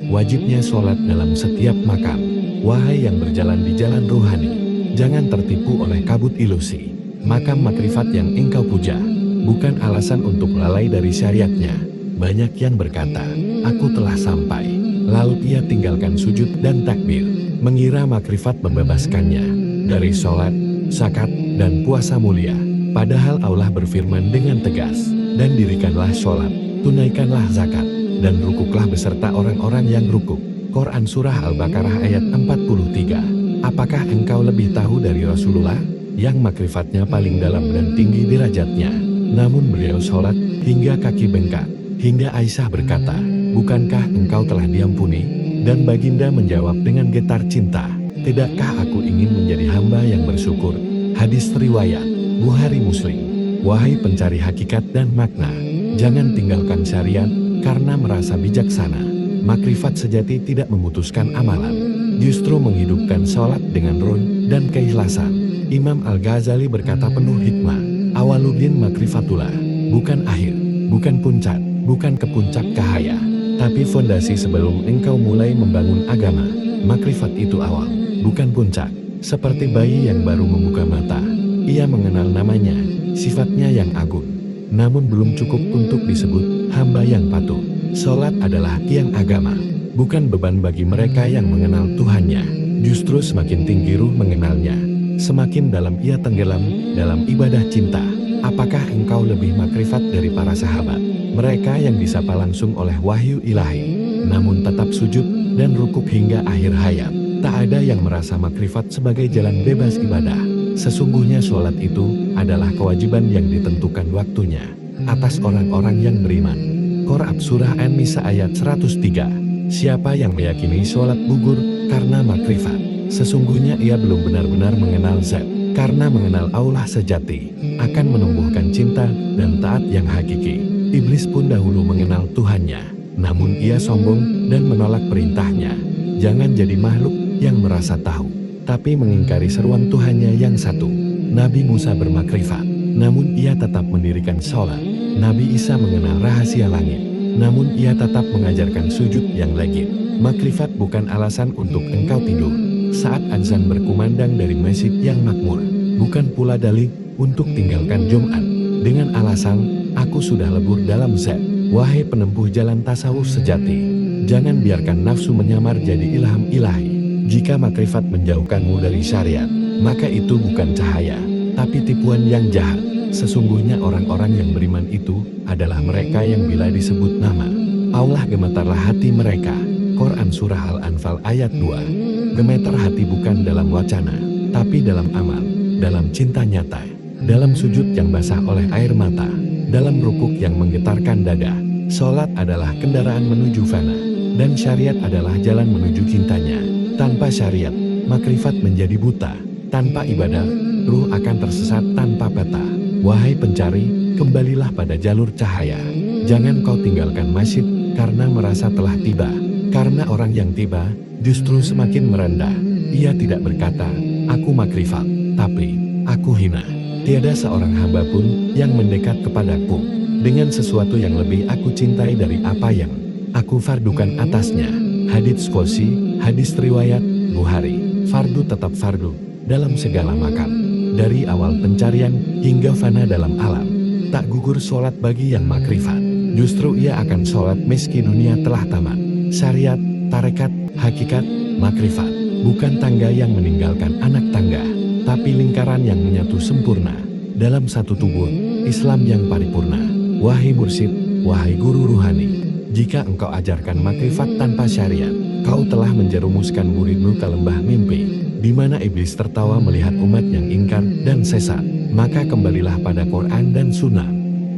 wajibnya sholat dalam setiap makam. Wahai yang berjalan di jalan rohani, jangan tertipu oleh kabut ilusi. Makam makrifat yang engkau puja bukan alasan untuk lalai dari syariatnya. Banyak yang berkata, aku telah sampai, lalu ia tinggalkan sujud dan takbir, mengira makrifat membebaskannya dari sholat, zakat, dan puasa mulia. Padahal Allah berfirman dengan tegas, dan dirikanlah sholat, tunaikanlah zakat, dan rukuklah beserta orang-orang yang rukuk. Quran Surah Al-Baqarah ayat 43. Apakah engkau lebih tahu dari Rasulullah, yang makrifatnya paling dalam dan tinggi derajatnya, namun beliau sholat hingga kaki bengkak, hingga Aisyah berkata, bukankah engkau telah diampuni? Dan baginda menjawab dengan getar cinta, tidakkah aku ingin menjadi hamba yang bersyukur? Hadis riwayat Bukhari Muslim. Wahai pencari hakikat dan makna, jangan tinggalkan syariat karena merasa bijaksana. Makrifat sejati tidak memutuskan amalan, justru menghidupkan sholat dengan ruh dan keikhlasan. Imam Al-Ghazali berkata penuh hikmah, awaluddin makrifatullah, bukan akhir, bukan puncak, bukan ke puncak cahaya, tapi fondasi sebelum engkau mulai membangun agama. Makrifat itu awal, bukan puncak. Seperti bayi yang baru membuka mata, ia mengenal namanya, sifatnya yang agung, namun belum cukup untuk disebut hamba yang patuh. Sholat adalah tiang agama, bukan beban bagi mereka yang mengenal Tuhannya. Justru semakin tinggi ruh mengenalnya, semakin dalam ia tenggelam dalam ibadah cinta. Apakah engkau lebih makrifat dari para sahabat? Mereka yang disapa langsung oleh wahyu ilahi, namun tetap sujud dan rukuk hingga akhir hayat. Tak ada yang merasa makrifat sebagai jalan bebas ibadah. Sesungguhnya sholat itu adalah kewajiban yang ditentukan waktunya atas orang-orang yang beriman. Quran Surah An-Nisa ayat 103. Siapa yang meyakini sholat gugur karena makrifat, sesungguhnya ia belum benar-benar mengenal Zat. Karena mengenal Allah sejati akan menumbuhkan cinta dan taat yang hakiki. Iblis pun dahulu mengenal Tuhannya, namun ia sombong dan menolak perintahnya. Jangan jadi makhluk yang merasa tahu, tapi mengingkari seruan Tuhannya yang satu. Nabi Musa bermakrifat, namun ia tetap mendirikan sholat. Nabi Isa mengenal rahasia langit, namun ia tetap mengajarkan sujud yang legit. Makrifat bukan alasan untuk engkau tidur saat azan berkumandang dari masjid yang makmur, bukan pula dalih untuk tinggalkan Jumat dengan alasan, aku sudah lebur dalam zat. Wahai penempuh jalan tasawuf sejati, jangan biarkan nafsu menyamar jadi ilham ilahi. Jika makrifat menjauhkanmu dari syariat, maka itu bukan cahaya, tapi tipuan yang jahat. Sesungguhnya orang-orang yang beriman itu adalah mereka yang bila disebut nama Allah gemetarlah hati mereka. Quran Surah Al-Anfal ayat 2. Gemetar hati bukan dalam wacana, tapi dalam amal, dalam cinta nyata, dalam sujud yang basah oleh air mata, dalam rukuk yang menggetarkan dada. Sholat adalah kendaraan menuju fana, dan syariat adalah jalan menuju cintanya. Tanpa syariat, makrifat menjadi buta. Tanpa ibadah, ruh akan tersesat tanpa peta. Wahai pencari, kembalilah pada jalur cahaya. Jangan kau tinggalkan masjid karena merasa telah tiba. Karena orang yang tiba justru semakin merendah. Ia tidak berkata, aku makrifat, tapi aku hina. Tiada seorang hamba pun yang mendekat kepadaku dengan sesuatu yang lebih aku cintai dari apa yang aku fardukan atasnya. Hadits Qudsi, hadis riwayat Bukhari. Fardu tetap fardu dalam segala makam. Dari awal pencarian hingga fana dalam alam, tak gugur sholat bagi yang makrifat. Justru ia akan sholat meski dunia telah tamat. Syariat, tarekat, hakikat, makrifat, bukan tangga yang meninggalkan anak tangga, tapi lingkaran yang menyatu sempurna dalam satu tubuh, Islam yang paripurna. Wahai mursyid, wahai guru ruhani, jika engkau ajarkan makrifat tanpa syariat, kau telah menjerumuskan muridmu ke lembah mimpi, di mana iblis tertawa melihat umat yang ingkar dan sesat. Maka kembalilah pada Quran dan Sunnah.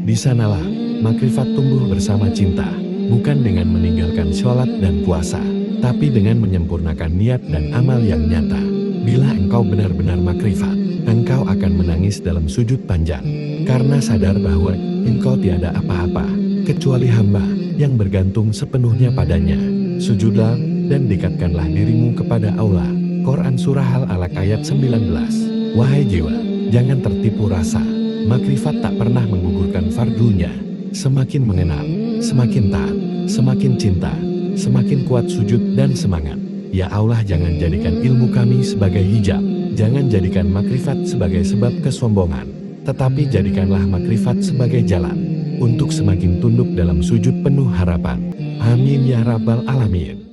Di sanalah makrifat tumbuh bersama cinta, bukan dengan meninggalkan sholat dan puasa, tapi dengan menyempurnakan niat dan amal yang nyata. Bila engkau benar-benar makrifat, engkau akan menangis dalam sujud panjang, karena sadar bahwa engkau tiada apa-apa, kecuali hamba yang bergantung sepenuhnya padanya. Sujudlah dan dekatkanlah dirimu kepada Allah. Quran Surah Al-Alaq ayat 19. Wahai jiwa, jangan tertipu rasa. Makrifat tak pernah menggugurkan fardunya. Semakin mengenal, semakin taat, semakin cinta, semakin kuat sujud dan semangat. Ya Allah, jangan jadikan ilmu kami sebagai hijab, jangan jadikan makrifat sebagai sebab kesombongan, tetapi jadikanlah makrifat sebagai jalan untuk semakin tunduk dalam sujud penuh harapan. Amin ya Rabbal Alamin.